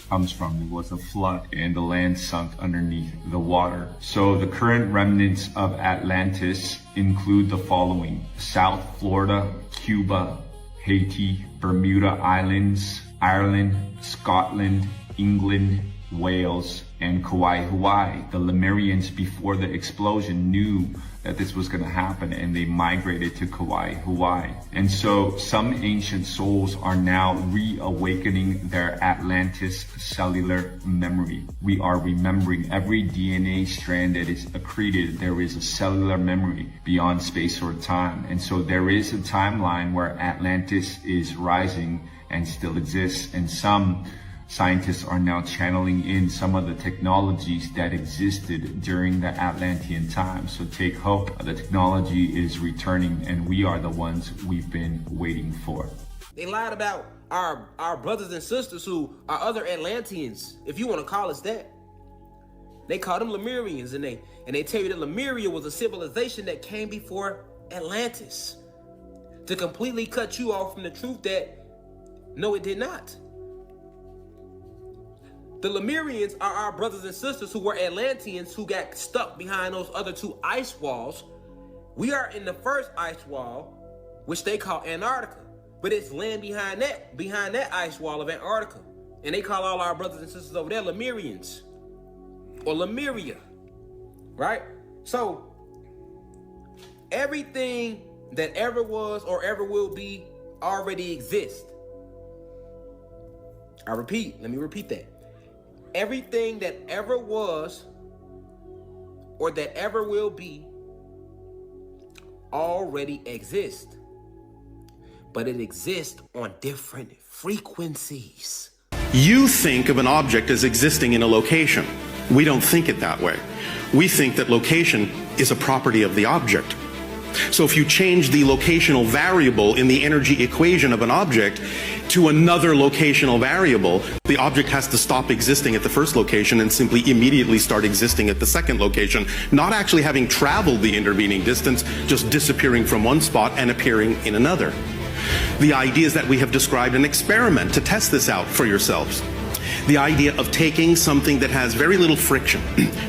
comes from. It was a flood and the land sunk underneath the water. So the current remnants of Atlantis include the following: South Florida, Cuba, Haiti, Bermuda Islands, Ireland, Scotland, England, Wales, and Kauai, Hawaii. The Lemurians, before the explosion, knew that this was going to happen, and they migrated to Kauai, Hawaii. And so some ancient souls are now reawakening their Atlantis cellular memory. We are remembering every DNA strand that is accreted. There is a cellular memory beyond space or time. And so there is a timeline where Atlantis is rising and still exists. And some scientists are now channeling in some of the technologies that existed during the Atlantean time. So take hope, the technology is returning, and we are the ones we've been waiting for. They lied about our brothers and sisters who are other Atlanteans, if you want to call us that. They call them Lemurians, and they tell you that Lemuria was a civilization that came before Atlantis, to completely cut you off from the truth that no, it did not. The Lemurians are our brothers and sisters who were Atlanteans who got stuck behind those other 2 ice walls. We are in the first ice wall, which they call Antarctica, but it's land behind that ice wall of Antarctica. And they call all our brothers and sisters over there Lemurians or Lemuria, right? So everything that ever was or ever will be already exists. Let me repeat that. Everything that ever was or that ever will be already exist, but it exists on different frequencies. You think of an object as existing in a location. We don't think it that way. We think that location is a property of the object. So if you change the locational variable in the energy equation of an object to another locational variable, the object has to stop existing at the first location and simply immediately start existing at the second location, not actually having traveled the intervening distance, just disappearing from one spot and appearing in another. The idea is that we have described an experiment to test this out for yourselves. The idea of taking something that has very little friction,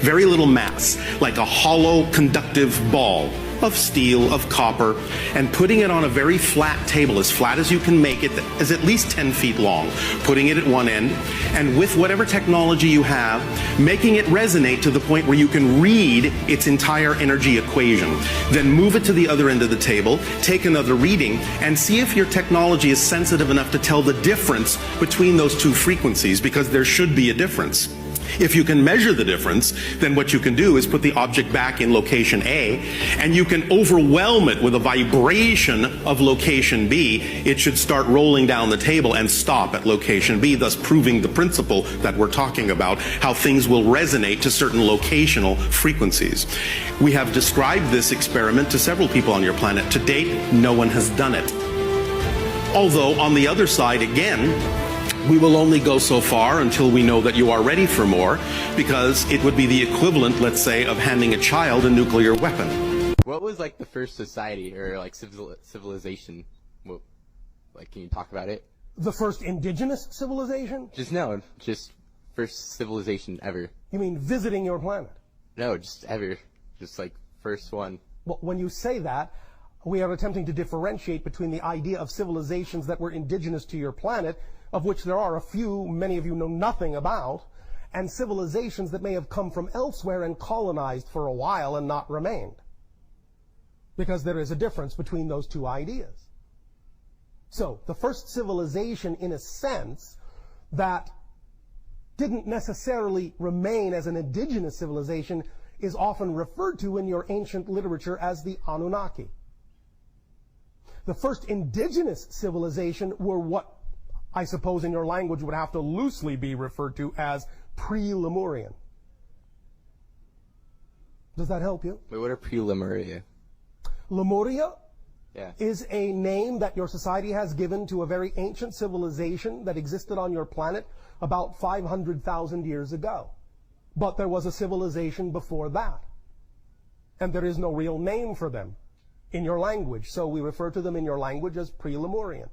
very little mass, like a hollow conductive ball of steel, of copper, and putting it on a very flat table, as flat as you can make it, that is at least 10 feet long, putting it at one end, and with whatever technology you have, making it resonate to the point where you can read its entire energy equation. Then move it to the other end of the table, take another reading, and see if your technology is sensitive enough to tell the difference between those two frequencies, because there should be a difference. If you can measure the difference, then what you can do is put the object back in location A, and you can overwhelm it with a vibration of location B. It should start rolling down the table and stop at location B, thus proving the principle that we're talking about, how things will resonate to certain locational frequencies. We have described this experiment to several people on your planet. To date, no one has done it. Although, on the other side, again, we will only go so far until we know that you are ready for more, because it would be the equivalent, let's say, of handing a child a nuclear weapon. What was like the first society or like civilization? What, like, can you talk about it? The first indigenous civilization? Just first civilization ever. You mean visiting your planet? No, just ever. Just like first one. Well, when you say that, we are attempting to differentiate between the idea of civilizations that were indigenous to your planet, of which there are a few, many of you know nothing about, and civilizations that may have come from elsewhere and colonized for a while and not remained. Because there is a difference between those two ideas. So, the first civilization, in a sense, that didn't necessarily remain as an indigenous civilization is often referred to in your ancient literature as the Anunnaki. The first indigenous civilization were what I suppose in your language would have to loosely be referred to as pre-Lemurian. Does that help you? Wait, what are pre-Lemuria? Lemuria Yeah. is a name that your society has given to a very ancient civilization that existed on your planet about 500,000 years ago. But there was a civilization before that. And there is no real name for them in your language, so we refer to them in your language as pre-Lemurian.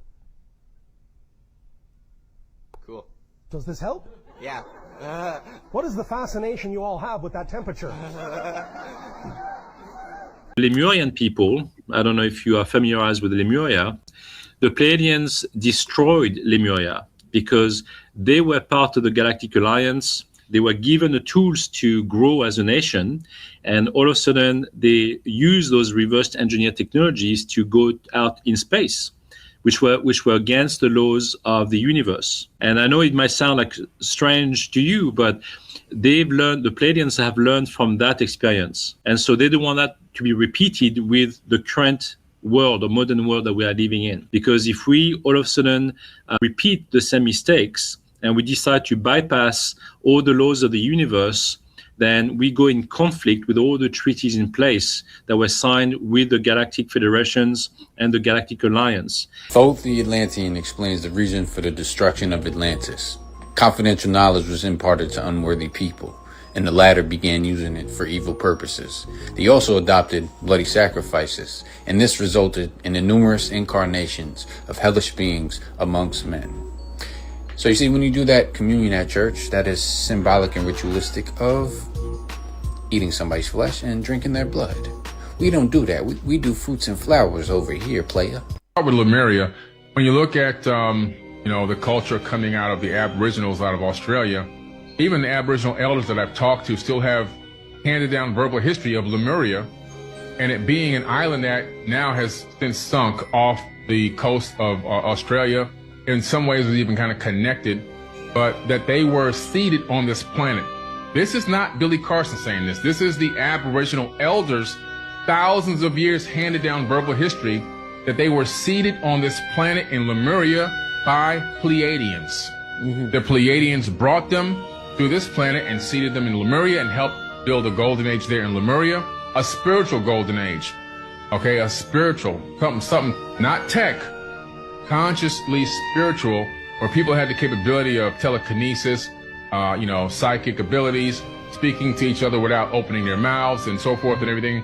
Cool. Does this help? Yeah. What is the fascination you all have with that temperature? Lemurian people, I don't know if you are familiarized with Lemuria, the Pleiadians destroyed Lemuria because they were part of the Galactic Alliance. They were given the tools to grow as a nation, and all of a sudden they used those reverse engineered technologies to go out in space, which were against the laws of the universe. And I know it might sound like strange to you, but the Pleiadians have learned from that experience. And so they don't want that to be repeated with the current world or modern world that we are living in. Because if we all of a sudden repeat the same mistakes and we decide to bypass all the laws of the universe, then we go in conflict with all the treaties in place that were signed with the Galactic Federations and the Galactic Alliance. Thoth the Atlantean explains the reason for the destruction of Atlantis. Confidential knowledge was imparted to unworthy people, and the latter began using it for evil purposes. They also adopted bloody sacrifices, and this resulted in the numerous incarnations of hellish beings amongst men. So you see, when you do that communion at church, that is symbolic and ritualistic of eating somebody's flesh and drinking their blood. We don't do that. We do fruits and flowers over here, playa. Start with Lemuria. When you look at, the culture coming out of the Aboriginals out of Australia, even the Aboriginal elders that I've talked to still have handed down verbal history of Lemuria, and it being an island that now has been sunk off the coast of Australia. In some ways, was even kind of connected, but that they were seeded on this planet This is not Billy Carson saying this. This is the Aboriginal elders, thousands of years handed down verbal history, that they were seated on this planet in Lemuria by Pleiadians. The Pleiadians brought them to this planet and seated them in Lemuria and helped build a golden age there in Lemuria, a spiritual golden age. Okay, a spiritual, something, not tech, consciously spiritual, where people had the capability of telekinesis, psychic abilities, speaking to each other without opening their mouths and so forth and everything,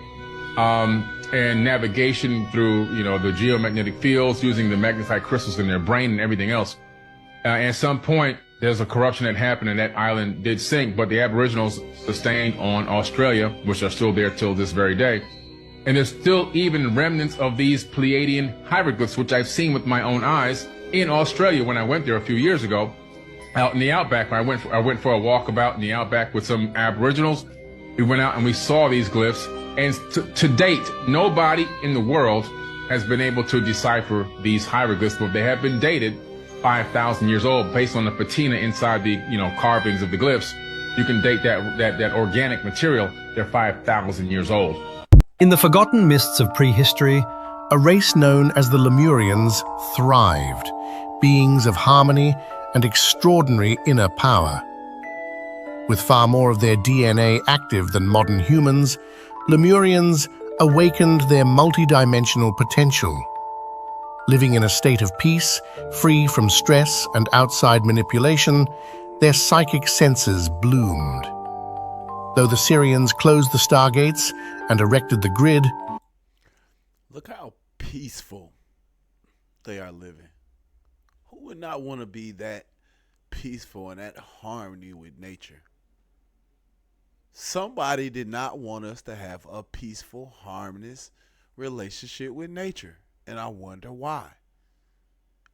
and navigation through, the geomagnetic fields, using the magnetite crystals in their brain and everything else. At some point, there's a corruption that happened and that island did sink, but the Aboriginals sustained on Australia, which are still there till this very day. And there's still even remnants of these Pleiadian hieroglyphs, which I've seen with my own eyes in Australia when I went there a few years ago, out in the outback. I went for a walkabout in the outback with some Aboriginals. We went out and we saw these glyphs, and to date, nobody in the world has been able to decipher these hieroglyphs, but they have been dated 5,000 years old based on the patina inside the carvings of the glyphs. You can date that organic material. They're 5,000 years old. In the forgotten mists of prehistory, a race known as the Lemurians thrived, beings of harmony and extraordinary inner power. With far more of their DNA active than modern humans, Lemurians awakened their multidimensional potential. Living in a state of peace, free from stress and outside manipulation, their psychic senses bloomed. Though the Syrians closed the stargates and erected the grid, look how peaceful they are living. Who would not want to be that peaceful and that harmony with nature? Somebody did not want us to have a peaceful, harmonious relationship with nature. And I wonder why.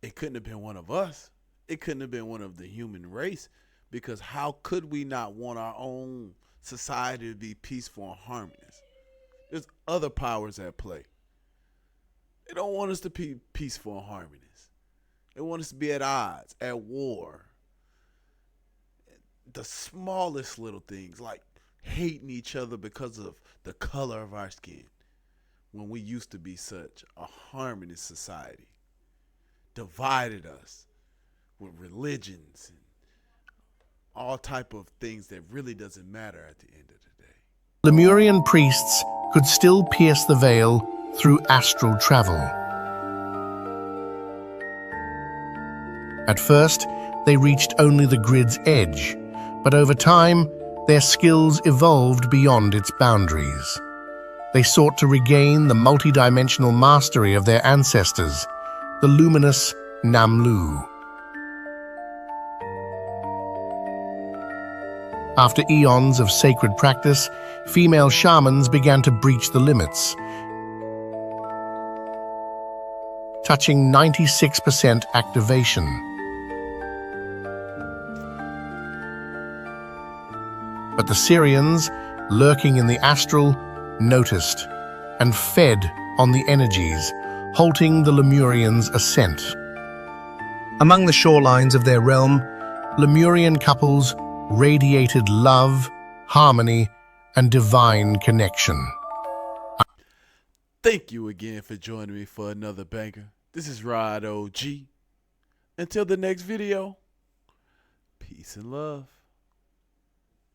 It couldn't have been one of us. It couldn't have been one of the human race. Because how could we not want our own society to be peaceful and harmonious? There's other powers at play. They don't want us to be peaceful and harmonious. They want us to be at odds, at war. The smallest little things, like hating each other because of the color of our skin, when we used to be such a harmonious society, divided us with religions and all type of things that really doesn't matter at the end of the day. Lemurian priests could still pierce the veil through astral travel. At first, they reached only the grid's edge, but over time, their skills evolved beyond its boundaries. They sought to regain the multidimensional mastery of their ancestors, the luminous Namlu. After eons of sacred practice, female shamans began to breach the limits, touching 96% activation. But the Syrians, lurking in the astral, noticed and fed on the energies, halting the Lemurians' ascent. Among the shorelines of their realm, Lemurian couples radiated love, harmony, and divine connection. Thank you again for joining me for another banger. This is Rod OG. Until the next video, peace and love.